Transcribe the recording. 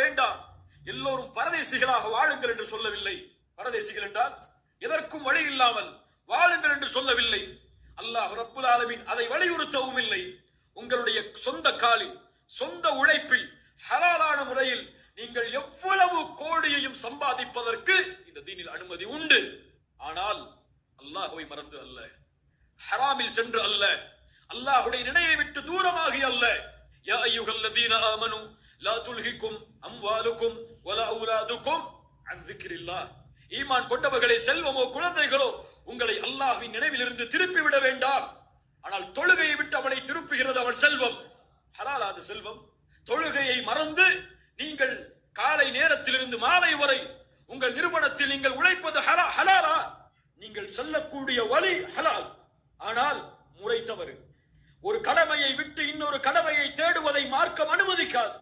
வேண்டாம், எல்லோரும் பரதேசிகளாக வாழுங்கள் என்று சொல்லவில்லை. பரதேசிகள் என்றால் எதற்கும் வழி இல்லாமல் வாழுங்கள் என்று சொல்லவில்லை. அல்லாஹ் ரப்புல் ஆலமீன் அதை வலியுறுத்தவும் இல்லை. உங்களுடைய சொந்த காலில், சொந்த உழைப்பில், ஹலாலான முறையில் நீங்கள் எவ்வளவு கோடியையும் சம்பாதிப்பதற்கு இந்த தீனில் அனுமதி உண்டு. ஆனால் அல்லாஹ்வை மறந்து அல்ல, ஹராமில் சென்று அல்ல, அல்லாஹ்வுடைய நினைவை விட்டு தூரமாகி அல்ல. யா அய்யுஹல்லதீன ஆமனு லா துல்ஹிக்கும் அம்வாலுக்கும் வலா அவுலாதுக்கும் அன் ஸிக்ரில்லாஹ். ஈமான் கொண்டவர்களே, செல்வமோ குழந்தைகளோ உங்களை அல்லாஹ்வின் நினைவிலிருந்து திருப்பி விட வேண்டாம். ஆனால் தொழுகையை விட்டு அவனை திருப்புகிறது அவன் செல்வம். ஹலாலாது செல்வம். தொழுகையை மறந்து நீங்கள் காலை நேரத்திலிருந்து மாலை வரை உங்கள் நிறுவனத்தில் நீங்கள் உழைப்பது ஹலாலா? நீங்கள் செல்லக்கூடிய வழி ஹலால், ஆனால் முறை தவறு. ஒரு கடமையை விட்டு இன்னொரு கடமையை தேடுவதை மார்க்கம் அனுமதிக்காது.